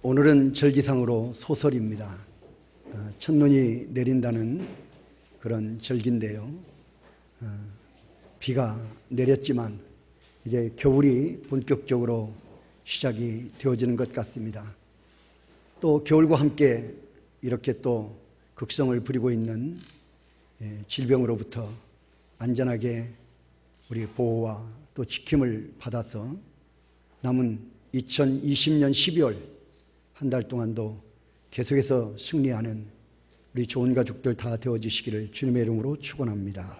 오늘은 절기상으로 소설입니다. 첫눈이 내린다는 그런 절기인데요. 비가 내렸지만 이제 겨울이 본격적으로 시작이 되어지는 것 같습니다. 또 겨울과 함께 이렇게 또 극성을 부리고 있는 질병으로부터 안전하게 우리 보호와 또 지킴을 받아서 남은 2020년 12월 한 달 동안도 계속해서 승리하는 우리 좋은 가족들 다 되어주시기를 주님의 이름으로 축원합니다.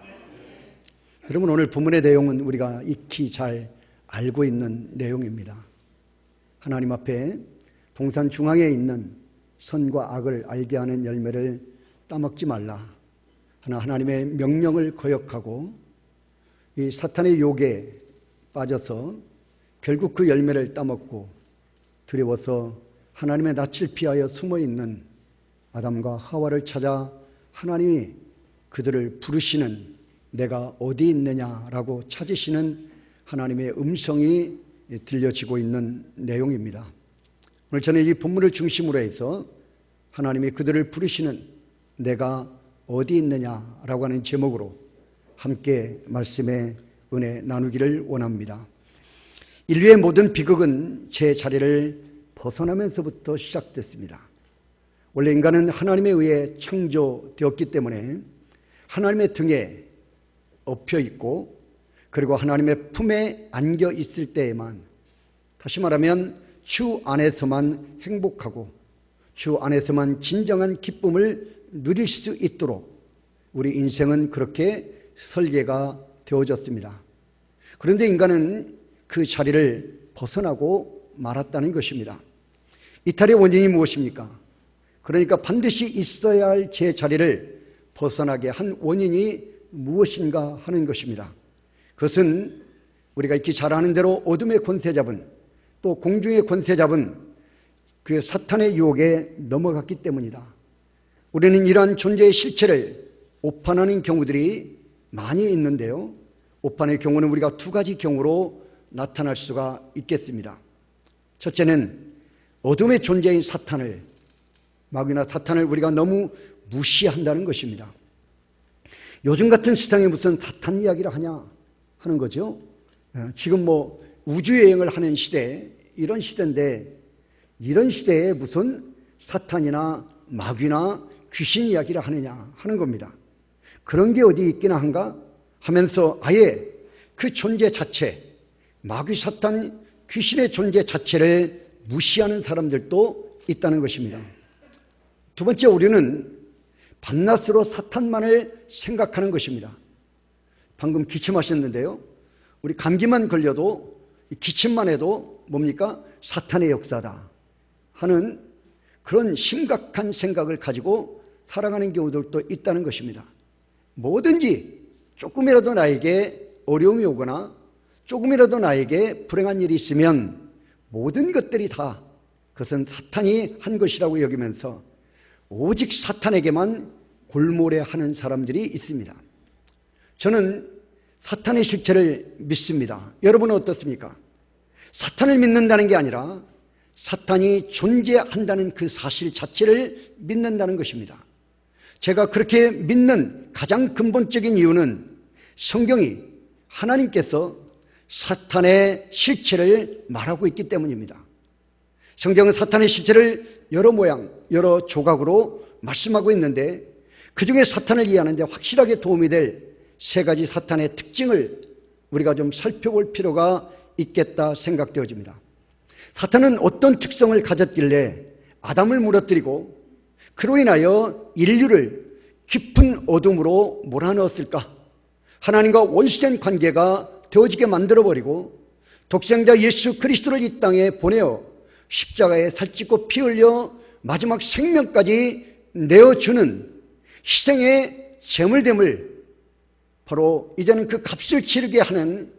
여러분, 오늘 본문의 내용은 우리가 익히 잘 알고 있는 내용입니다. 하나님 앞에 동산 중앙에 있는 선과 악을 알게 하는 열매를 따먹지 말라 하나 하나님의 명령을 거역하고 이 사탄의 유혹에 빠져서 결국 그 열매를 따먹고 두려워서 하나님의 낯을 피하여 숨어있는 아담과 하와를 찾아 하나님이 그들을 부르시는 내가 어디 있느냐라고 찾으시는 하나님의 음성이 들려지고 있는 내용입니다. 오늘 저는 이 본문을 중심으로 해서 하나님이 그들을 부르시는 내가 어디 있느냐라고 하는 제목으로 함께 말씀의 은혜 나누기를 원합니다. 인류의 모든 비극은 제 자리를 벗어나면서부터 시작됐습니다. 원래 인간은 하나님에 의해 창조되었기 때문에 하나님의 등에 엎여 있고 그리고 하나님의 품에 안겨 있을 때에만, 다시 말하면 주 안에서만 행복하고 주 안에서만 진정한 기쁨을 누릴 수 있도록 우리 인생은 그렇게 설계가 되어졌습니다. 그런데 인간은 그 자리를 벗어나고 말았다는 것입니다. 이탈의 원인이 무엇입니까? 그러니까 반드시 있어야 할 제 자리를 벗어나게 한 원인이 무엇인가 하는 것입니다. 그것은 우리가 익히 잘 아는 대로 어둠의 권세 잡은, 또 공중의 권세 잡은 그 사탄의 유혹에 넘어갔기 때문이다. 우리는 이러한 존재의 실체를 오판하는 경우들이 많이 있는데요, 오판의 경우는 우리가 두 가지 경우로 나타날 수가 있겠습니다. 첫째는 어둠의 존재인 사탄을, 마귀나 사탄을 우리가 너무 무시한다는 것입니다. 요즘 같은 세상에 무슨 사탄 이야기를 하냐 하는 거죠. 지금 우주여행을 하는 시대, 이런 시대인데 이런 시대에 무슨 사탄이나 마귀나 귀신 이야기를 하느냐 하는 겁니다. 그런 게 어디 있기나 한가 하면서 아예 그 존재 자체, 마귀, 사탄, 귀신의 존재 자체를 무시하는 사람들도 있다는 것입니다. 두 번째, 우리는 밤낮으로 사탄만을 생각하는 것입니다. 방금 기침하셨는데요, 우리 감기만 걸려도 기침만 해도 뭡니까? 사탄의 역사다 하는 그런 심각한 생각을 가지고 살아가는 경우들도 있다는 것입니다. 뭐든지 조금이라도 나에게 어려움이 오거나 조금이라도 나에게 불행한 일이 있으면 모든 것들이 다 그것은 사탄이 한 것이라고 여기면서 오직 사탄에게만 골몰해하는 사람들이 있습니다. 저는 사탄의 실체를 믿습니다. 여러분은 어떻습니까? 사탄을 믿는다는 게 아니라 사탄이 존재한다는 그 사실 자체를 믿는다는 것입니다. 제가 그렇게 믿는 가장 근본적인 이유는 성경이, 하나님께서 사탄의 실체를 말하고 있기 때문입니다. 성경은 사탄의 실체를 여러 모양, 여러 조각으로 말씀하고 있는데 그 중에 사탄을 이해하는 데 확실하게 도움이 될 세 가지 사탄의 특징을 우리가 좀 살펴볼 필요가 있겠다 생각되어집니다. 사탄은 어떤 특성을 가졌길래 아담을 무너뜨리고 그로 인하여 인류를 깊은 어둠으로 몰아넣었을까? 하나님과 원수된 관계가 되어지게 만들어버리고 독생자 예수 그리스도를 이 땅에 보내어 십자가에 살찌고 피 흘려 마지막 생명까지 내어주는 희생의 제물됨을, 바로 이제는 그 값을 치르게 하는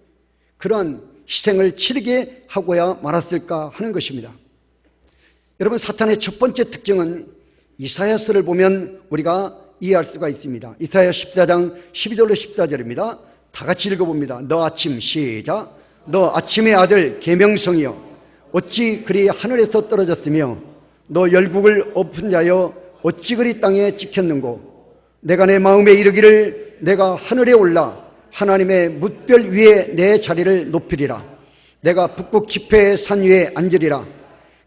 그러한 희생을 치르게 하고야 말았을까 하는 것입니다. 여러분, 사탄의 첫 번째 특징은 이사야서를 보면 우리가 이해할 수가 있습니다. 이사야 14장 12절로 14절입니다. 다 같이 읽어봅니다. 너 아침, 시작. 너 아침의 아들 계명성이여 어찌 그리 하늘에서 떨어졌으며 너 열국을 엎은 자여 어찌 그리 땅에 찍혔는고. 내가 내 마음에 이르기를 내가 하늘에 올라 하나님의 뭇별 위에 내 자리를 높이리라. 내가 북극 지폐의 산 위에 앉으리라.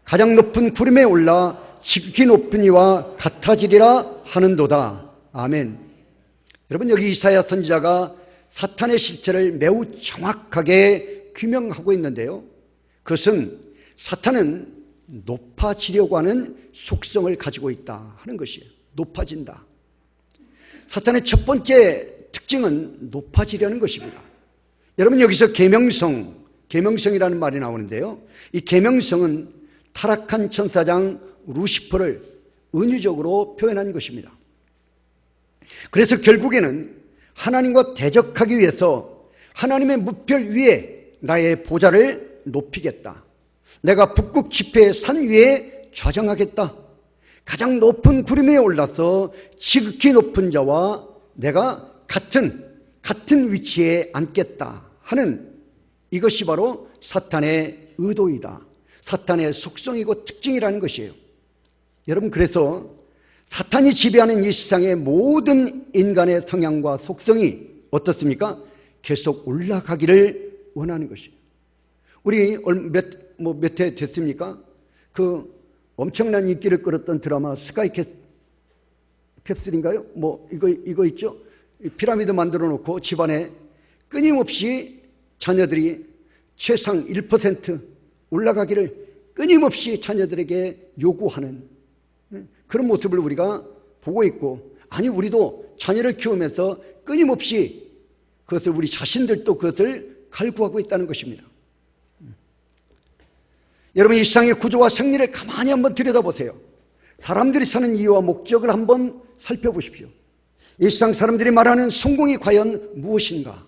가장 높은 구름에 올라 지극히 높은 이와 같아지리라 하는도다. 아멘. 여러분, 여기 이사야 선지자가 사탄의 실체를 매우 정확하게 규명하고 있는데요, 그것은 사탄은 높아지려고 하는 속성을 가지고 있다 하는 것이에요. 높아진다. 사탄의 첫 번째 특징은 높아지려는 것입니다. 여러분, 여기서 계명성이라는 말이 나오는데요, 이 계명성은 타락한 천사장 루시퍼를 은유적으로 표현한 것입니다. 그래서 결국에는 하나님과 대적하기 위해서 하나님의 뭇별 위에 나의 보좌를 높이겠다. 내가 북극 지폐의 산 위에 좌정하겠다. 가장 높은 구름에 올라서 지극히 높은 자와 내가 같은 위치에 앉겠다 하는, 이것이 바로 사탄의 의도이다. 사탄의 속성이고 특징이라는 것이에요. 여러분, 그래서 사탄이 지배하는 이 세상의 모든 인간의 성향과 속성이 어떻습니까? 계속 올라가기를 원하는 것이에요. 우리 몇 해 됐습니까? 그 엄청난 인기를 끌었던 드라마 스카이 캡슐인가요? 이거 있죠? 피라미드 만들어 놓고 집안에 끊임없이 자녀들이 최상 1% 올라가기를 끊임없이 자녀들에게 요구하는 그런 모습을 우리가 보고 있고, 아니, 우리도 자녀를 키우면서 끊임없이 그것을, 우리 자신들도 그것을 갈구하고 있다는 것입니다. 여러분, 이 세상의 구조와 생리를 가만히 한번 들여다보세요. 사람들이 사는 이유와 목적을 한번 살펴보십시오. 이 세상 사람들이 말하는 성공이 과연 무엇인가?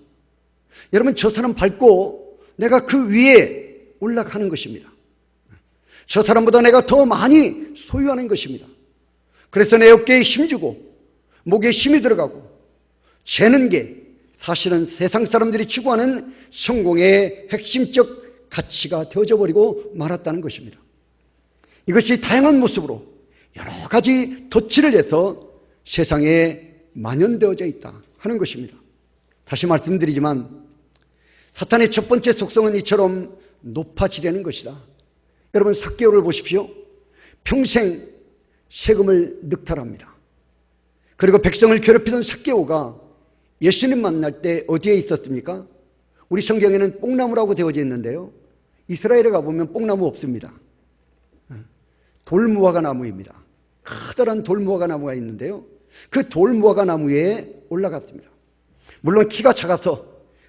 여러분, 저 사람 밟고 내가 그 위에 올라가는 것입니다. 저 사람보다 내가 더 많이 소유하는 것입니다. 그래서 내 어깨에 힘주고 목에 힘이 들어가고 재는 게 사실은 세상 사람들이 추구하는 성공의 핵심적 가치가 되어져 버리고 말았다는 것입니다. 이것이 다양한 모습으로 여러 가지 덧칠을 해서 세상에 만연되어져 있다 하는 것입니다. 다시 말씀드리지만 사탄의 첫 번째 속성은 이처럼 높아지려는 것이다. 여러분, 삭개오를 보십시오. 평생 세금을 늑탈합니다. 그리고 백성을 괴롭히던 삭개오가 예수님 만날 때 어디에 있었습니까? 우리 성경에는 뽕나무라고 되어져 있는데요, 이스라엘에 가보면 뽕나무 없습니다. 돌무화과 나무입니다. 커다란 돌무화과 나무가 있는데요, 그 돌무화과 나무에 올라갔습니다. 물론 키가 작아서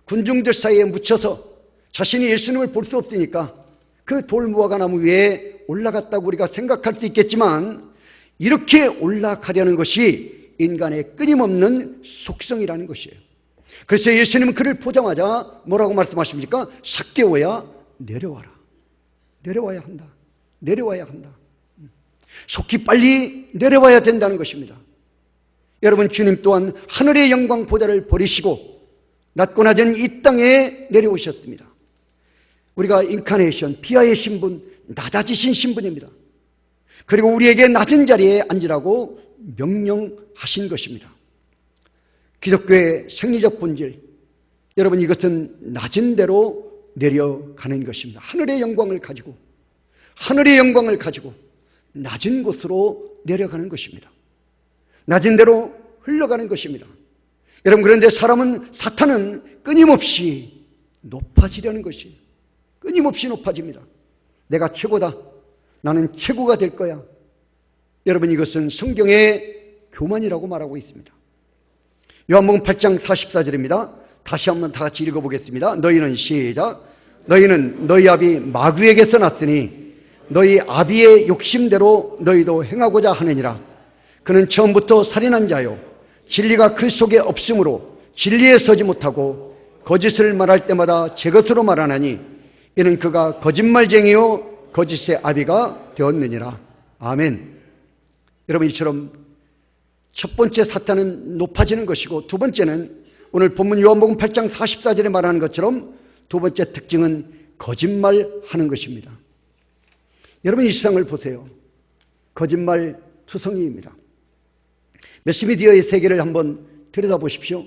군중들 사이에 묻혀서 자신이 예수님을 볼 수 없으니까 그 돌무화과 나무 위에 올라갔다고 우리가 생각할 수 있겠지만, 이렇게 올라가려는 것이 인간의 끊임없는 속성이라는 것이에요. 그래서 예수님은 그를 보자마자 뭐라고 말씀하십니까? 삭개오야, 내려와라. 내려와야 한다. 내려와야 한다. 속히 빨리 내려와야 된다는 것입니다. 여러분, 주님 또한 하늘의 영광 보좌를 버리시고 낮고 낮은 이 땅에 내려오셨습니다. 우리가 인카네이션, 비하의 신분, 낮아지신 신분입니다. 그리고 우리에게 낮은 자리에 앉으라고 명령하신 것입니다. 기독교의 생리적 본질, 여러분, 이것은 낮은 데로 내려가는 것입니다. 하늘의 영광을 가지고 낮은 곳으로 내려가는 것입니다. 낮은 데로 흘러가는 것입니다. 여러분, 그런데 사탄은 끊임없이 높아지려는 것이에요. 끊임없이 높아집니다. 내가 최고다. 나는 최고가 될 거야. 여러분, 이것은 성경의 교만이라고 말하고 있습니다. 요한복음 8장 44절입니다. 다시 한번 다 같이 읽어보겠습니다. 너희는 시작. 너희는 너희 아비 마귀에게서 났으니 너희 아비의 욕심대로 너희도 행하고자 하느니라. 그는 처음부터 살인한 자요, 진리가 그 속에 없으므로 진리에 서지 못하고 거짓을 말할 때마다 제 것으로 말하나니 이는 그가 거짓말쟁이요 거짓의 아비가 되었느니라. 아멘. 여러분, 이처럼 첫 번째 사탄은 높아지는 것이고, 두 번째는 오늘 본문 요한복음 8장 44절에 말하는 것처럼 두 번째 특징은 거짓말하는 것입니다. 여러분, 이 세상을 보세요. 거짓말 투성이입니다. 매스미디어의 세계를 한번 들여다보십시오.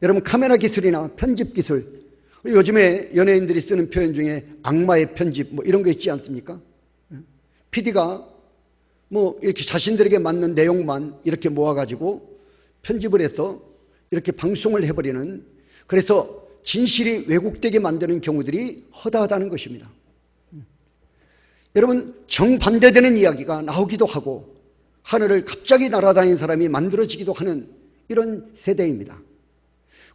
여러분, 카메라 기술이나 편집 기술, 요즘에 연예인들이 쓰는 표현 중에 악마의 편집 뭐 이런 거 있지 않습니까? PD가 뭐 이렇게 자신들에게 맞는 내용만 이렇게 모아가지고 편집을 해서 이렇게 방송을 해버리는, 그래서 진실이 왜곡되게 만드는 경우들이 허다하다는 것입니다. 여러분, 정반대되는 이야기가 나오기도 하고 하늘을 갑자기 날아다니는 사람이 만들어지기도 하는 이런 세대입니다.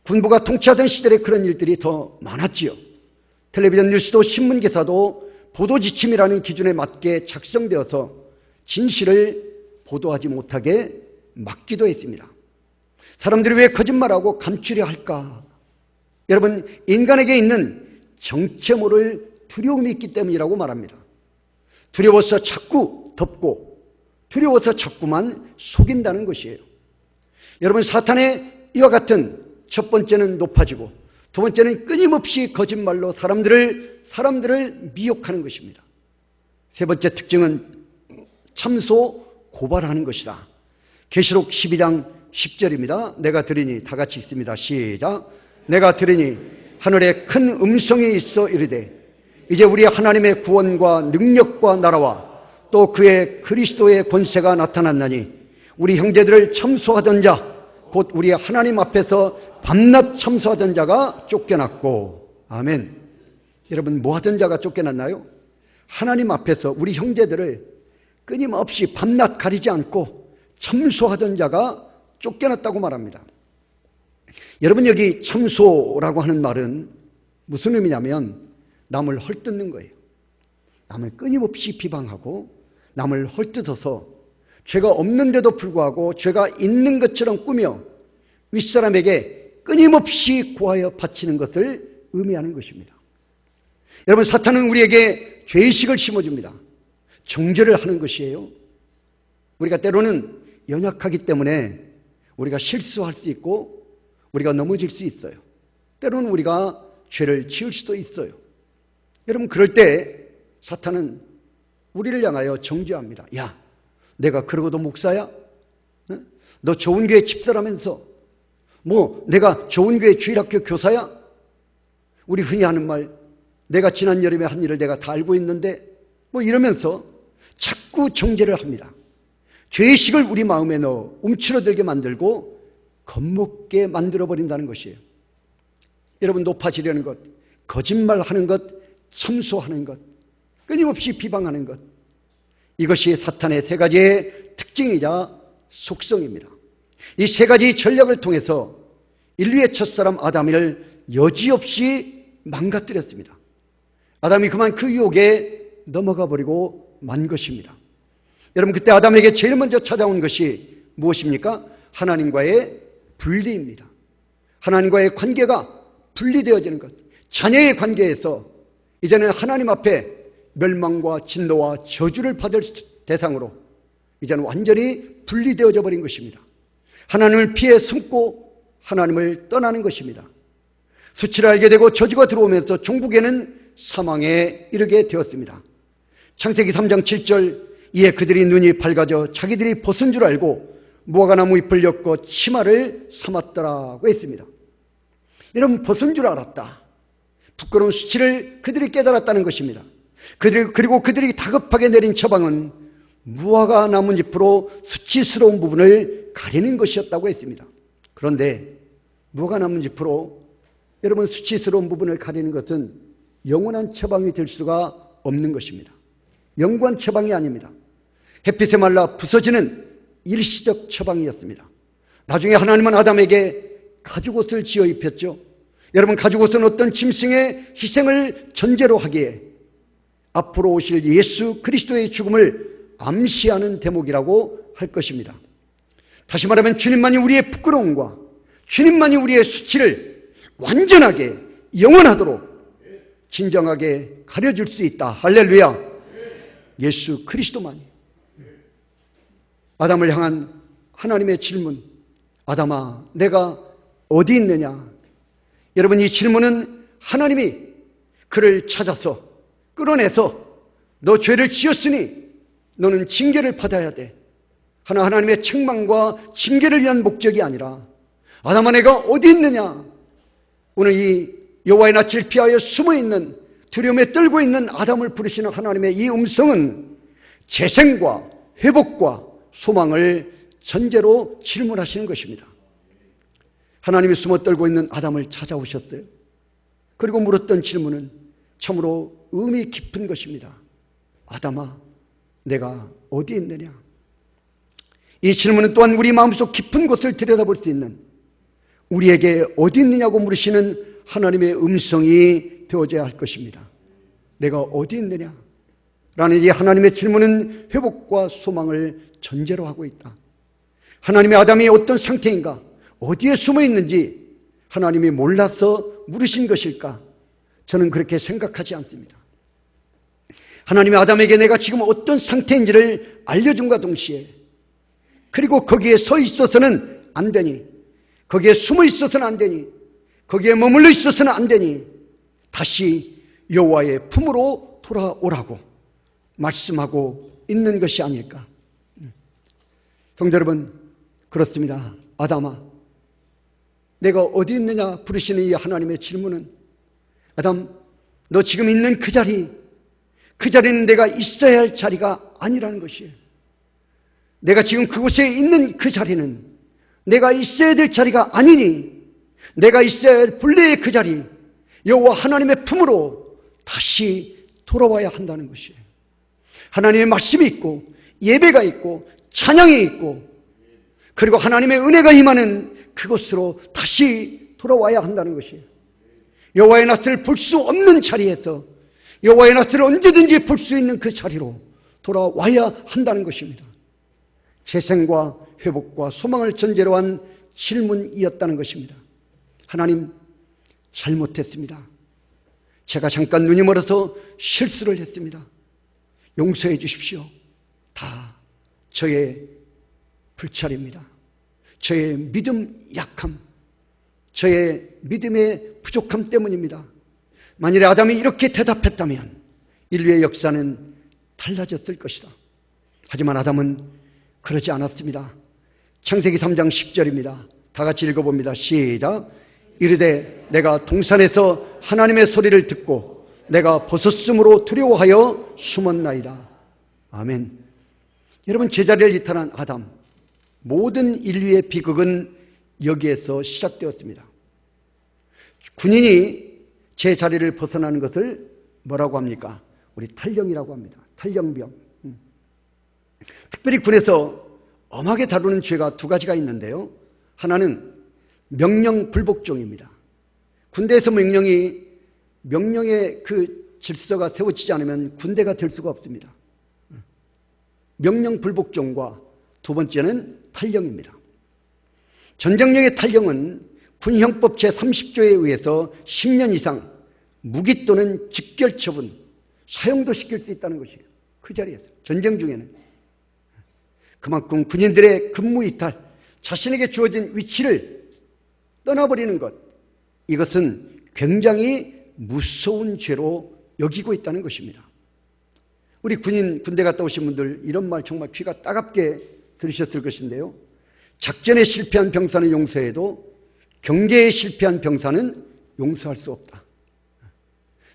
군부가 통치하던 시절에 그런 일들이 더 많았지요. 텔레비전 뉴스도 신문 기사도 보도 지침이라는 기준에 맞게 작성되어서 진실을 보도하지 못하게 막기도 했습니다. 사람들이 왜 거짓말하고 감추려 할까? 여러분, 인간에게 있는 정체모를 두려움이 있기 때문이라고 말합니다. 두려워서 자꾸 덮고 두려워서 자꾸만 속인다는 것이에요. 여러분, 사탄의 이와 같은 첫 번째는 높아지고 두 번째는 끊임없이 거짓말로 사람들을 미혹하는 것입니다. 세 번째 특징은 참소 고발하는 것이다. 계시록 12장 10절입니다. 내가 들으니, 다 같이 읽습니다. 시작. 내가 들으니 하늘에 큰 음성이 있어 이르되 이제 우리 하나님의 구원과 능력과 나라와 또 그의 그리스도의 권세가 나타났나니 우리 형제들을 참소하던 자 곧 우리 하나님 앞에서 밤낮 참소하던 자가 쫓겨났고. 아멘. 여러분, 뭐 하던 자가 쫓겨났나요? 하나님 앞에서 우리 형제들을 끊임없이 밤낮 가리지 않고 참소하던 자가 쫓겨났다고 말합니다. 여러분, 여기 참소라고 하는 말은 무슨 의미냐면 남을 헐뜯는 거예요. 남을 끊임없이 비방하고 남을 헐뜯어서 죄가 없는데도 불구하고 죄가 있는 것처럼 꾸며 윗사람에게 끊임없이 고하여 바치는 것을 의미하는 것입니다. 여러분, 사탄은 우리에게 죄의식을 심어줍니다. 정죄를 하는 것이에요. 우리가 때로는 연약하기 때문에 우리가 실수할 수 있고 우리가 넘어질 수 있어요. 때로는 우리가 죄를 지을 수도 있어요. 여러분, 그럴 때 사탄은 우리를 향하여 정죄합니다. 야, 내가 그러고도 목사야? 너 좋은 교회 집사라면서 뭐 내가 좋은 교회 주일학교 교사야? 우리 흔히 하는 말, 내가 지난 여름에 한 일을 내가 다 알고 있는데 뭐 이러면서 자꾸 정죄를 합니다. 죄의식을 우리 마음에 넣어 움츠러들게 만들고 겁먹게 만들어버린다는 것이에요. 여러분, 높아지려는 것, 거짓말하는 것, 참소하는 것, 끊임없이 비방하는 것, 이것이 사탄의 세 가지의 특징이자 속성입니다. 이 세 가지 전략을 통해서 인류의 첫사람 아담을 여지없이 망가뜨렸습니다. 아담이 그만 그 유혹에 넘어가 버리고 만 것입니다. 여러분, 그때 아담에게 제일 먼저 찾아온 것이 무엇입니까? 하나님과의 분리입니다. 하나님과의 관계가 분리되어지는 것, 자녀의 관계에서 이제는 하나님 앞에 멸망과 진노와 저주를 받을 대상으로 이제는 완전히 분리되어져 버린 것입니다. 하나님을 피해 숨고 하나님을 떠나는 것입니다. 수치를 알게 되고 저주가 들어오면서 종국에는 사망에 이르게 되었습니다. 창세기 3장 7절, 이에 그들이 눈이 밝아져 자기들이 벗은 줄 알고 무화과나무 잎을 엮고 치마를 삼았더라고 했습니다. 여러분, 벗은 줄 알았다. 부끄러운 수치를 그들이 깨달았다는 것입니다. 그리고 그들이 다급하게 내린 처방은 무화과 나뭇잎으로 수치스러운 부분을 가리는 것이었다고 했습니다. 그런데 무화과 나뭇잎으로 여러분, 수치스러운 부분을 가리는 것은 영원한 처방이 될 수가 없는 것입니다. 영구한 처방이 아닙니다. 햇빛에 말라 부서지는 일시적 처방이었습니다. 나중에 하나님은 아담에게 가죽옷을 지어 입혔죠. 여러분, 가죽옷은 어떤 짐승의 희생을 전제로 하기에 앞으로 오실 예수 그리스도의 죽음을 암시하는 대목이라고 할 것입니다. 다시 말하면 주님만이 우리의 부끄러움과 주님만이 우리의 수치를 완전하게 영원하도록 진정하게 가려줄 수 있다. 할렐루야. 예수 그리스도만이. 아담을 향한 하나님의 질문, 아담아, 내가 어디 있느냐? 여러분, 이 질문은 하나님이 그를 찾아서 끌어내서 너 죄를 지었으니 너는 징계를 받아야 돼. 하나님의 책망과 징계를 위한 목적이 아니라 아담아 내가 어디 있느냐. 오늘 이 여호와의 낯을 피하여 숨어있는 두려움에 떨고 있는 아담을 부르시는 하나님의 이 음성은 재생과 회복과 소망을 전제로 질문하시는 것입니다. 하나님이 숨어 떨고 있는 아담을 찾아오셨어요. 그리고 물었던 질문은 참으로 의미 깊은 것입니다. 아담아, 내가 어디 있느냐? 이 질문은 또한 우리 마음속 깊은 곳을 들여다볼 수 있는, 우리에게 어디 있느냐고 물으시는 하나님의 음성이 되어져야 할 것입니다. 내가 어디 있느냐? 라는 이 하나님의 질문은 회복과 소망을 전제로 하고 있다. 하나님의 아담이 어떤 상태인가? 어디에 숨어 있는지 하나님이 몰라서 물으신 것일까? 저는 그렇게 생각하지 않습니다. 하나님이 아담에게 내가 지금 어떤 상태인지를 알려준과 동시에, 그리고 거기에 서 있어서는 안 되니, 거기에 숨어 있어서는 안 되니, 거기에 머물러 있어서는 안 되니 다시 여호와의 품으로 돌아오라고 말씀하고 있는 것이 아닐까. 성도 여러분, 그렇습니다. 아담아, 내가 어디 있느냐 부르시는 이 하나님의 질문은, 아담, 너 지금 있는 그 자리는 내가 있어야 할 자리가 아니라는 것이에요. 내가 지금 그곳에 있는 그 자리는 내가 있어야 될 자리가 아니니, 내가 있어야 할 본래의 그 자리, 여호와 하나님의 품으로 다시 돌아와야 한다는 것이에요. 하나님의 말씀이 있고 예배가 있고 찬양이 있고, 그리고 하나님의 은혜가 임하는 그곳으로 다시 돌아와야 한다는 것이에요. 여호와의 낯을 볼 수 없는 자리에서 여호와의 낯을 언제든지 볼 수 있는 그 자리로 돌아와야 한다는 것입니다. 재생과 회복과 소망을 전제로 한 질문이었다는 것입니다. 하나님, 잘못했습니다. 제가 잠깐 눈이 멀어서 실수를 했습니다. 용서해 주십시오. 다 저의 불찰입니다. 저의 믿음 약함, 저의 믿음의 부족함 때문입니다. 만일에 아담이 이렇게 대답했다면 인류의 역사는 달라졌을 것이다. 하지만 아담은 그러지 않았습니다. 창세기 3장 10절입니다. 다 같이 읽어봅니다. 시작. 이르되 내가 동산에서 하나님의 소리를 듣고 내가 벗었으므로 두려워하여 숨었나이다. 아멘. 여러분, 제자리를 이탈한 아담, 모든 인류의 비극은 여기에서 시작되었습니다. 군인이 제 자리를 벗어나는 것을 뭐라고 합니까? 우리 탈령이라고 합니다. 탈령병. 특별히 군에서 엄하게 다루는 죄가 두 가지가 있는데요. 하나는 명령불복종입니다. 군대에서 명령의 그 질서가 세워지지 않으면 군대가 될 수가 없습니다. 명령불복종과 두 번째는 탈령입니다. 전쟁령의 탈령은 군형법 제30조에 의해서 10년 이상 무기 또는 직결처분, 사형도 시킬 수 있다는 것이에요. 그 자리에서, 전쟁 중에는. 그만큼 군인들의 근무 이탈, 자신에게 주어진 위치를 떠나버리는 것, 이것은 굉장히 무서운 죄로 여기고 있다는 것입니다. 우리 군대 갔다 오신 분들 이런 말 정말 귀가 따갑게 들으셨을 것인데요. 작전에 실패한 병사는 용서해도 경계에 실패한 병사는 용서할 수 없다.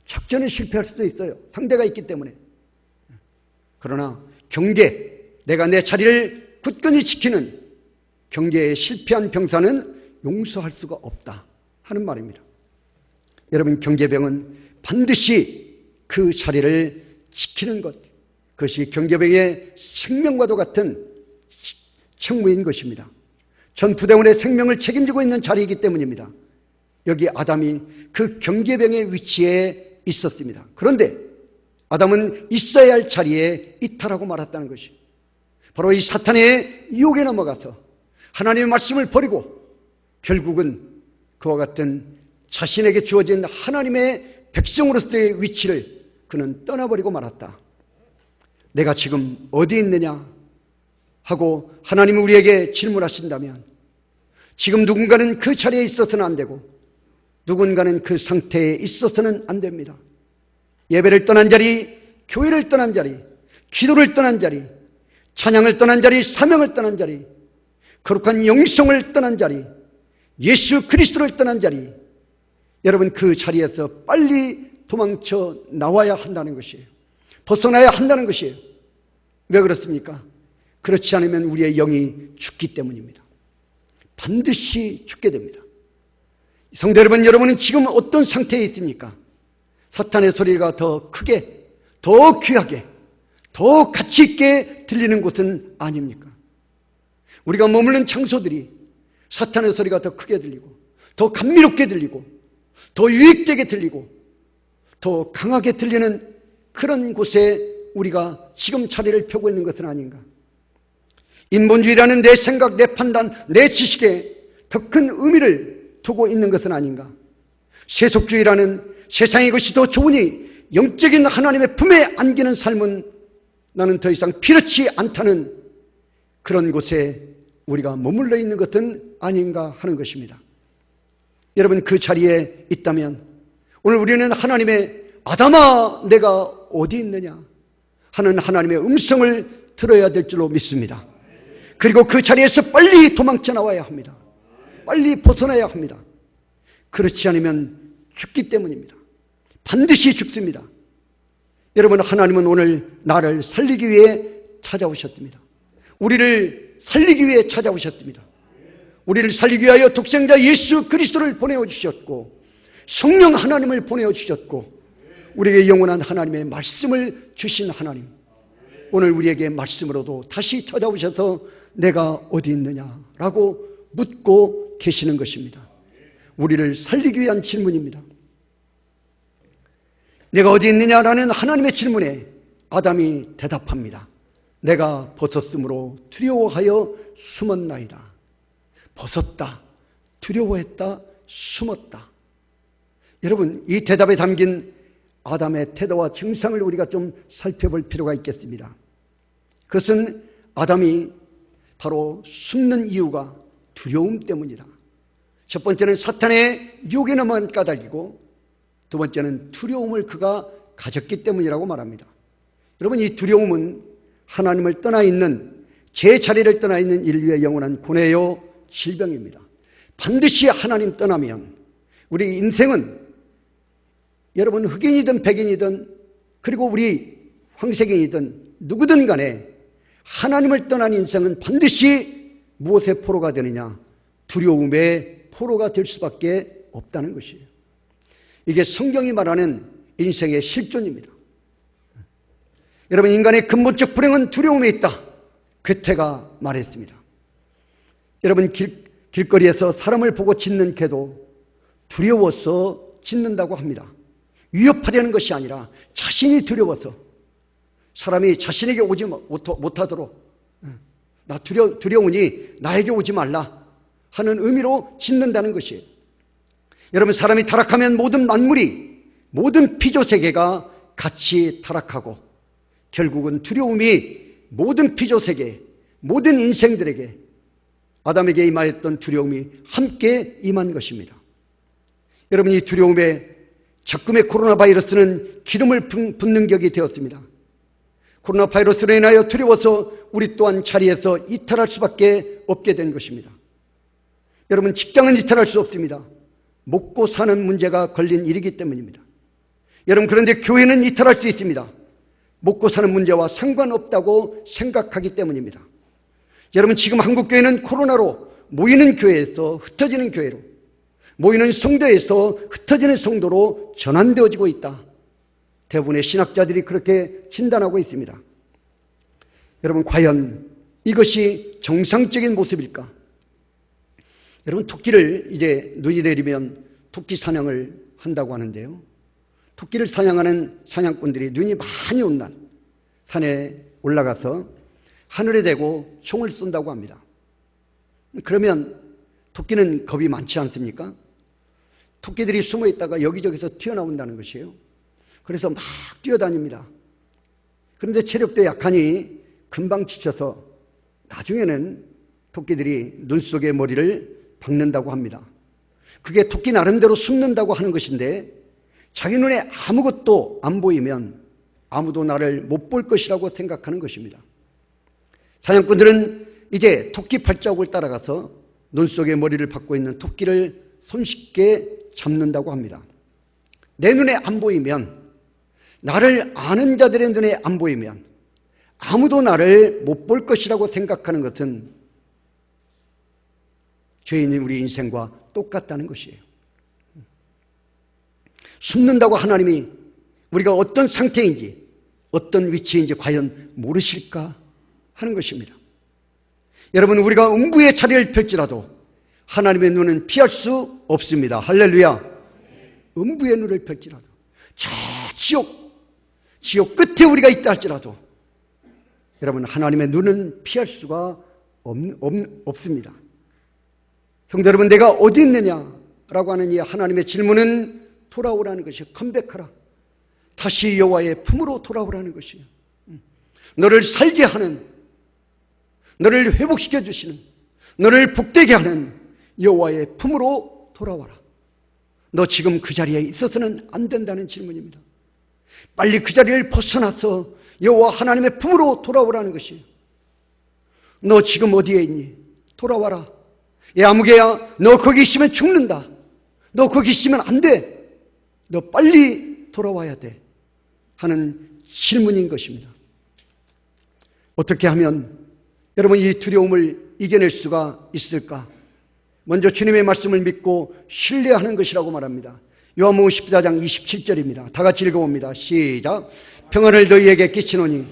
작전에 실패할 수도 있어요. 상대가 있기 때문에. 그러나 경계, 내가 내 자리를 굳건히 지키는 경계에 실패한 병사는 용서할 수가 없다 하는 말입니다. 여러분, 경계병은 반드시 그 자리를 지키는 것, 그것이 경계병의 생명과도 같은 책무인 것입니다. 전 부대원의 생명을 책임지고 있는 자리이기 때문입니다. 여기 아담이 그 경계병의 위치에 있었습니다. 그런데 아담은 있어야 할 자리에 이탈하고 말았다는 것이, 바로 이 사탄의 유혹에 넘어가서 하나님의 말씀을 버리고 결국은 그와 같은 자신에게 주어진 하나님의 백성으로서의 위치를 그는 떠나버리고 말았다. 내가 지금 어디 있느냐 하고 하나님이 우리에게 질문하신다면, 지금 누군가는 그 자리에 있어서는 안 되고 누군가는 그 상태에 있어서는 안 됩니다. 예배를 떠난 자리, 교회를 떠난 자리, 기도를 떠난 자리, 찬양을 떠난 자리, 사명을 떠난 자리, 거룩한 영성을 떠난 자리, 예수 그리스도를 떠난 자리, 여러분 그 자리에서 빨리 도망쳐 나와야 한다는 것이에요. 벗어나야 한다는 것이에요. 왜 그렇습니까? 그렇지 않으면 우리의 영이 죽기 때문입니다. 반드시 죽게 됩니다. 성도 여러분, 여러분은 지금 어떤 상태에 있습니까? 사탄의 소리가 더 크게, 더 귀하게, 더 가치 있게 들리는 곳은 아닙니까? 우리가 머무는 장소들이 사탄의 소리가 더 크게 들리고, 더 감미롭게 들리고, 더 유익되게 들리고, 더 강하게 들리는 그런 곳에 우리가 지금 자리를 펴고 있는 것은 아닌가? 인본주의라는 내 생각, 내 판단, 내 지식에 더 큰 의미를 두고 있는 것은 아닌가? 세속주의라는 세상의 것이 더 좋으니 영적인 하나님의 품에 안기는 삶은 나는 더 이상 필요치 않다는 그런 곳에 우리가 머물러 있는 것은 아닌가 하는 것입니다. 여러분 그 자리에 있다면 오늘 우리는 하나님의 아담아 내가 어디 있느냐 하는 하나님의 음성을 들어야 될 줄로 믿습니다. 그리고 그 자리에서 빨리 도망쳐 나와야 합니다. 빨리 벗어나야 합니다. 그렇지 않으면 죽기 때문입니다. 반드시 죽습니다. 여러분 하나님은 오늘 나를 살리기 위해 찾아오셨습니다. 우리를 살리기 위해 찾아오셨습니다. 우리를 살리기 위하여 독생자 예수 그리스도를 보내어 주셨고 성령 하나님을 보내어 주셨고 우리에게 영원한 하나님의 말씀을 주신 하나님, 오늘 우리에게 말씀으로도 다시 찾아오셔서 내가 어디 있느냐라고 묻고 계시는 것입니다. 우리를 살리기 위한 질문입니다. 내가 어디 있느냐라는 하나님의 질문에 아담이 대답합니다. 내가 벗었으므로 두려워하여 숨었나이다. 벗었다, 두려워했다, 숨었다. 여러분 이 대답에 담긴 아담의 태도와 증상을 우리가 좀 살펴볼 필요가 있겠습니다. 그것은 아담이 바로 숨는 이유가 두려움 때문이다. 첫 번째는 사탄의 유혹에 넘어간 까닭이고 두 번째는 두려움을 그가 가졌기 때문이라고 말합니다. 여러분 이 두려움은 하나님을 떠나 있는 제 자리를 떠나 있는 인류의 영원한 고뇌요 질병입니다. 반드시 하나님 떠나면 우리 인생은 여러분 흑인이든 백인이든 그리고 우리 황색인이든 누구든 간에 하나님을 떠난 인생은 반드시 무엇의 포로가 되느냐? 두려움의 포로가 될 수밖에 없다는 것이에요. 이게 성경이 말하는 인생의 실존입니다. 여러분 인간의 근본적 불행은 두려움에 있다. 괴테가 말했습니다. 여러분 길거리에서 사람을 보고 짖는 개도 두려워서 짖는다고 합니다. 위협하려는 것이 아니라 자신이 두려워서 사람이 자신에게 오지 못하도록 나 두려우니 나에게 오지 말라 하는 의미로 짖는다는 것이에요. 여러분 사람이 타락하면 모든 만물이 모든 피조세계가 같이 타락하고 결국은 두려움이 모든 피조세계 모든 인생들에게 아담에게 임하였던 두려움이 함께 임한 것입니다. 여러분 이 두려움에 적금의 코로나 바이러스는 기름을 붓는 격이 되었습니다. 코로나 바이러스로 인하여 두려워서 우리 또한 자리에서 이탈할 수밖에 없게 된 것입니다. 여러분 직장은 이탈할 수 없습니다. 먹고 사는 문제가 걸린 일이기 때문입니다. 여러분 그런데 교회는 이탈할 수 있습니다. 먹고 사는 문제와 상관없다고 생각하기 때문입니다. 여러분 지금 한국교회는 코로나로 모이는 교회에서 흩어지는 교회로 모이는 성도에서 흩어지는 성도로 전환되어지고 있다. 대부분의 신학자들이 그렇게 진단하고 있습니다. 여러분 과연 이것이 정상적인 모습일까? 여러분 토끼를 이제 눈이 내리면 토끼 사냥을 한다고 하는데요. 토끼를 사냥하는 사냥꾼들이 눈이 많이 온 날 산에 올라가서 하늘에 대고 총을 쏜다고 합니다. 그러면 토끼는 겁이 많지 않습니까? 토끼들이 숨어 있다가 여기저기서 튀어나온다는 것이에요. 그래서 막 뛰어다닙니다. 그런데 체력도 약하니 금방 지쳐서 나중에는 토끼들이 눈 속에 머리를 박는다고 합니다. 그게 토끼 나름대로 숨는다고 하는 것인데 자기 눈에 아무것도 안 보이면 아무도 나를 못 볼 것이라고 생각하는 것입니다. 사냥꾼들은 이제 토끼 발자국을 따라가서 눈 속에 머리를 박고 있는 토끼를 손쉽게 잡는다고 합니다. 내 눈에 안 보이면, 나를 아는 자들의 눈에 안 보이면 아무도 나를 못 볼 것이라고 생각하는 것은 죄인인 우리 인생과 똑같다는 것이에요. 숨는다고 하나님이 우리가 어떤 상태인지, 어떤 위치인지 과연 모르실까 하는 것입니다. 여러분, 우리가 음부의 자리를 펼지라도 하나님의 눈은 피할 수 없습니다. 할렐루야. 음부의 눈을 펼지라도, 저 지옥 끝에 우리가 있다 할지라도 여러분, 하나님의 눈은 피할 수가 없습니다. 성도 여러분, 내가 어디 있느냐라고 하는 이 하나님의 질문은 돌아오라는 것이요, 컴백하라, 다시 여호와의 품으로 돌아오라는 것이요, 너를 살게 하는, 너를 회복시켜 주시는, 너를 복되게 하는 여호와의 품으로 돌아와라. 너 지금 그 자리에 있어서는 안 된다는 질문입니다. 빨리 그 자리를 벗어나서 여호와 하나님의 품으로 돌아오라는 것이에요. 너 지금 어디에 있니? 돌아와라. 야, 아무개야, 너 거기 있으면 죽는다. 너 거기 있으면 안 돼. 너 빨리 돌아와야 돼 하는 질문인 것입니다. 어떻게 하면 여러분 이 두려움을 이겨낼 수가 있을까? 먼저 주님의 말씀을 믿고 신뢰하는 것이라고 말합니다. 요한복음 14장 27절입니다. 다 같이 읽어봅니다. 시작. 평안을 너희에게 끼치노니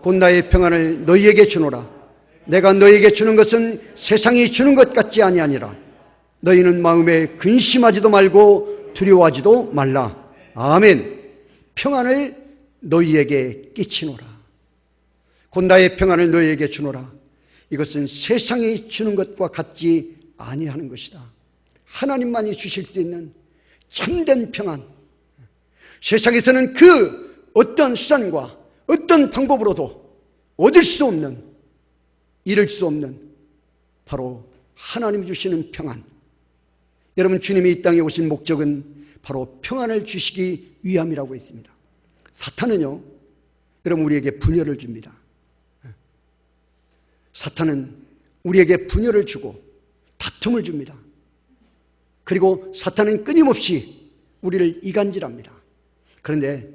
곧 나의 평안을 너희에게 주노라. 내가 너희에게 주는 것은 세상이 주는 것 같지 아니하니라. 너희는 마음에 근심하지도 말고 두려워하지도 말라. 아멘. 평안을 너희에게 끼치노라. 곧 나의 평안을 너희에게 주노라. 이것은 세상이 주는 것과 같지 아니하는 것이다. 하나님만이 주실 수 있는 참된 평안. 세상에서는 그 어떤 수단과 어떤 방법으로도 얻을 수 없는, 이룰 수 없는 바로 하나님이 주시는 평안. 여러분, 주님이 이 땅에 오신 목적은 바로 평안을 주시기 위함이라고 했습니다. 사탄은요, 여러분, 우리에게 분열을 줍니다. 사탄은 우리에게 분열을 주고 다툼을 줍니다. 그리고 사탄은 끊임없이 우리를 이간질합니다. 그런데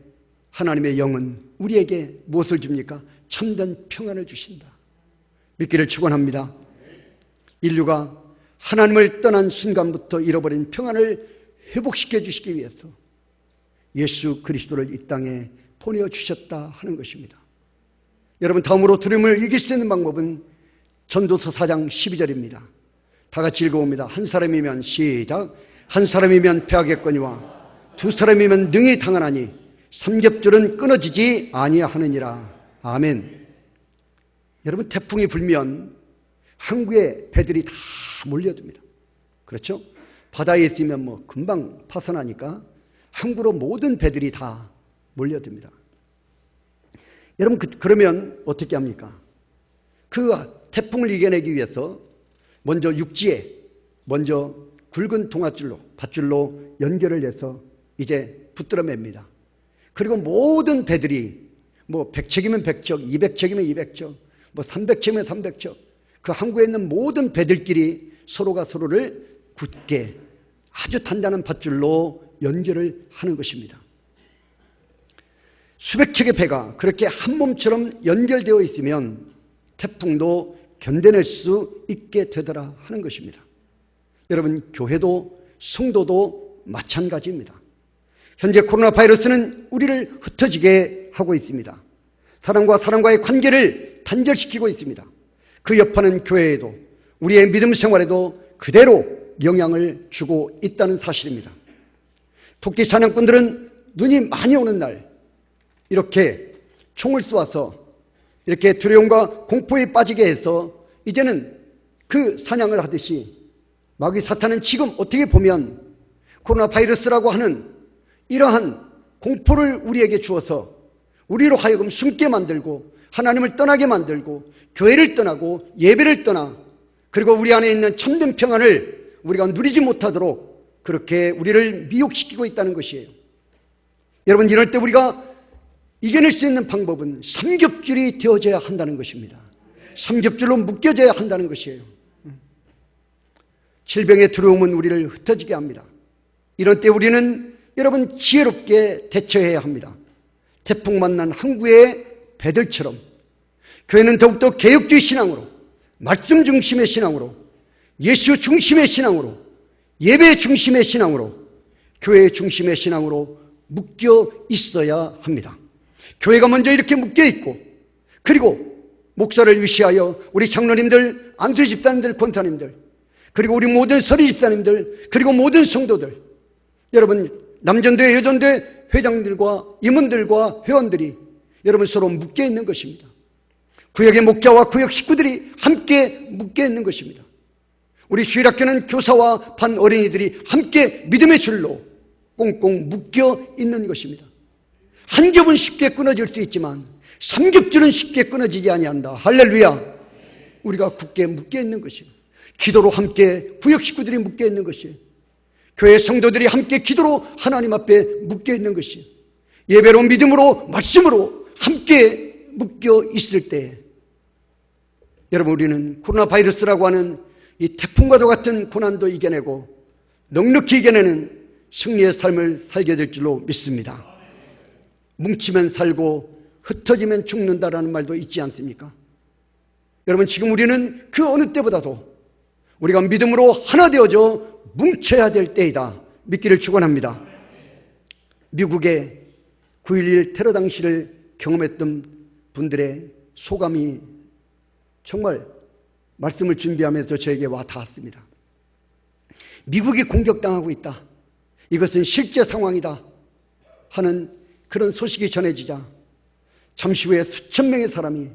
하나님의 영은 우리에게 무엇을 줍니까? 참된 평안을 주신다. 믿기를 축원합니다. 인류가 하나님을 떠난 순간부터 잃어버린 평안을 회복시켜 주시기 위해서 예수 그리스도를 이 땅에 보내주셨다 하는 것입니다. 여러분, 다음으로 두려움을 이길 수 있는 방법은 전도서 4장 12절입니다. 다 같이 읽어봅니다. 한 사람이면 시작. 한 사람이면 패하겠거니와 두 사람이면 능히 당하나니 삼겹줄은 끊어지지 아니하느니라. 아멘. 여러분, 태풍이 불면 항구에 배들이 다 몰려듭니다. 그렇죠? 바다에 있으면 뭐 금방 파손하니까 항구로 모든 배들이 다 몰려듭니다. 여러분, 그러면 어떻게 합니까? 그 태풍을 이겨내기 위해서 먼저 육지에 먼저 굵은 동아줄로, 밧줄로 연결을 해서 이제 붙들어 맵니다. 그리고 모든 배들이 뭐 100척이면 100척, 200척이면 200척, 뭐 300척이면 300척, 그 항구에 있는 모든 배들끼리 서로가 서로를 굳게 아주 단단한 밧줄로 연결을 하는 것입니다. 수백 척의 배가 그렇게 한 몸처럼 연결되어 있으면 태풍도 견뎌낼 수 있게 되더라 하는 것입니다. 여러분, 교회도 성도도 마찬가지입니다. 현재 코로나 바이러스는 우리를 흩어지게 하고 있습니다. 사람과 사람과의 관계를 단절시키고 있습니다. 그 여파는 교회에도 우리의 믿음 생활에도 그대로 영향을 주고 있다는 사실입니다. 토끼 사냥꾼들은 눈이 많이 오는 날 이렇게 총을 쏘아서 이렇게 두려움과 공포에 빠지게 해서 이제는 그 사냥을 하듯이 마귀 사탄은 지금 어떻게 보면 코로나 바이러스라고 하는 이러한 공포를 우리에게 주어서 우리로 하여금 숨게 만들고 하나님을 떠나게 만들고 교회를 떠나고 예배를 떠나 그리고 우리 안에 있는 참된 평안을 우리가 누리지 못하도록 그렇게 우리를 미혹시키고 있다는 것이에요. 여러분, 이럴 때 우리가 이겨낼 수 있는 방법은 삼겹줄이 되어져야 한다는 것입니다. 삼겹줄로 묶여져야 한다는 것이에요. 질병의 두려움은 우리를 흩어지게 합니다. 이런 때 우리는 여러분 지혜롭게 대처해야 합니다. 태풍 만난 항구의 배들처럼 교회는 더욱더 개혁주의 신앙으로, 말씀 중심의 신앙으로, 예수 중심의 신앙으로, 예배 중심의 신앙으로, 교회 중심의 신앙으로 묶여 있어야 합니다. 교회가 먼저 이렇게 묶여 있고, 그리고 목사를 위시하여 우리 장로님들, 안수 집사님들, 권사님들, 그리고 우리 모든 서리 집사님들, 그리고 모든 성도들, 여러분 남전대, 여전대 회장들과 임원들과 회원들이 여러분 서로 묶여 있는 것입니다. 구역의 목자와 구역 식구들이 함께 묶여 있는 것입니다. 우리 주일학교는 교사와 반 어린이들이 함께 믿음의 줄로 꽁꽁 묶여 있는 것입니다. 한 겹은 쉽게 끊어질 수 있지만 삼겹줄은 쉽게 끊어지지 아니한다. 할렐루야. 우리가 굳게 묶여 있는 것입니다. 기도로 함께 구역 식구들이 묶여 있는 것이에요. 교회 성도들이 함께 기도로 하나님 앞에 묶여 있는 것이에요. 예배로, 믿음으로, 말씀으로 함께 묶여 있을 때 여러분 우리는 코로나 바이러스라고 하는 이 태풍과도 같은 고난도 이겨내고 넉넉히 이겨내는 승리의 삶을 살게 될 줄로 믿습니다. 뭉치면 살고 흩어지면 죽는다라는 말도 있지 않습니까? 여러분 지금 우리는 그 어느 때보다도 우리가 믿음으로 하나 되어져 뭉쳐야 될 때이다 믿기를 축원합니다. 미국의 9.11 테러 당시를 경험했던 분들의 소감이 정말 말씀을 준비하면서 저에게 와 닿았습니다. 미국이 공격당하고 있다, 이것은 실제 상황이다 하는 그런 소식이 전해지자 잠시 후에 수천 명의 사람이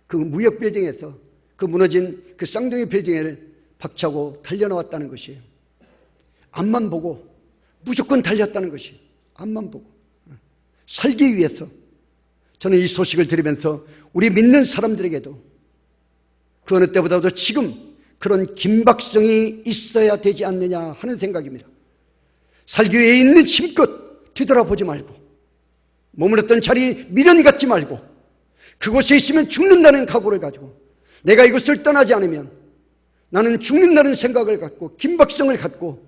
그 무역 빌딩에서 그 무너진 그 쌍둥이 빌딩을 박차고 달려나왔다는 것이에요. 앞만 보고 무조건 달렸다는 것이에요. 앞만 보고 살기 위해서. 저는 이 소식을 들으면서 우리 믿는 사람들에게도 그 어느 때보다도 지금 그런 긴박성이 있어야 되지 않느냐 하는 생각입니다. 살기 위해 있는 힘껏 뒤돌아보지 말고, 머물렀던 자리 미련 갖지 말고, 그곳에 있으면 죽는다는 각오를 가지고 내가 이곳을 떠나지 않으면 나는 죽는다는 생각을 갖고 긴박성을 갖고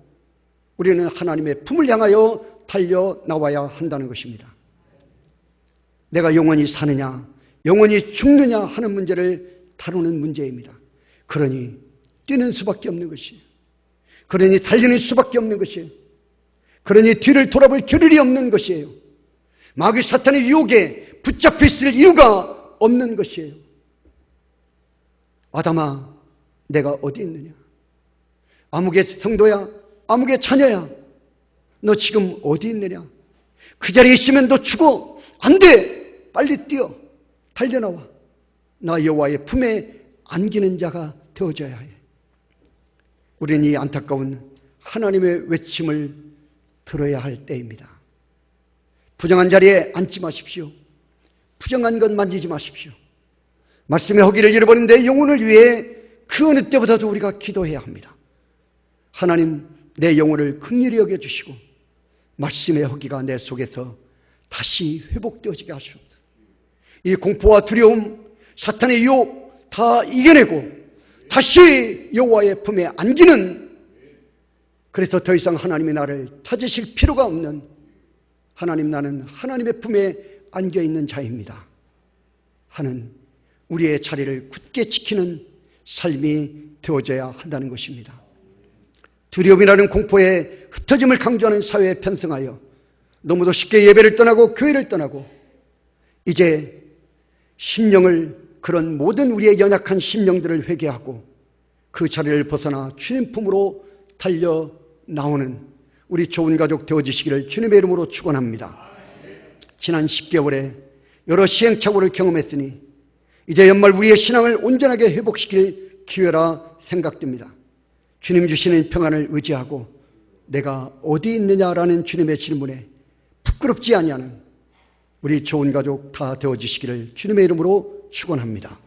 우리는 하나님의 품을 향하여 달려나와야 한다는 것입니다. 내가 영원히 사느냐 영원히 죽느냐 하는 문제를 다루는 문제입니다. 그러니 뛰는 수밖에 없는 것이에요. 그러니 달리는 수밖에 없는 것이에요. 그러니 뒤를 돌아볼 겨를이 없는 것이에요. 마귀 사탄의 유혹에 붙잡혀 있을 이유가 없는 것이에요. 아담아, 내가 어디 있느냐? 아무개 성도야, 아무개 자녀야, 너 지금 어디 있느냐? 그 자리에 있으면 너 죽어. 안 돼. 빨리 뛰어. 달려나와. 나 여호와의 품에 안기는 자가 되어져야 해. 우리는 이 안타까운 하나님의 외침을 들어야 할 때입니다. 부정한 자리에 앉지 마십시오. 부정한 것 만지지 마십시오. 말씀의 허기를 잃어버린 내 영혼을 위해 그 어느 때보다도 우리가 기도해야 합니다. 하나님, 내 영혼을 긍휼히 여겨주시고 말씀의 허기가 내 속에서 다시 회복되어지게 하시옵소서. 이 공포와 두려움, 사탄의 유혹 다 이겨내고 다시 여호와의 품에 안기는, 그래서 더 이상 하나님이 나를 찾으실 필요가 없는, 하나님, 나는 하나님의 품에 안겨있는 자입니다 하는 우리의 자리를 굳게 지키는 삶이 되어져야 한다는 것입니다. 두려움이라는 공포에 흩어짐을 강조하는 사회에 편승하여 너무도 쉽게 예배를 떠나고 교회를 떠나고 이제 심령을, 그런 모든 우리의 연약한 심령들을 회개하고 그 자리를 벗어나 주님 품으로 달려 나오는 우리 좋은 가족 되어주시기를 주님의 이름으로 축원합니다. 지난 10개월에 여러 시행착오를 경험했으니 이제 연말 우리의 신앙을 온전하게 회복시킬 기회라 생각됩니다. 주님 주시는 평안을 의지하고 내가 어디 있느냐라는 주님의 질문에 부끄럽지 아니하는 우리 좋은 가족 다 되어주시기를 주님의 이름으로 축원합니다.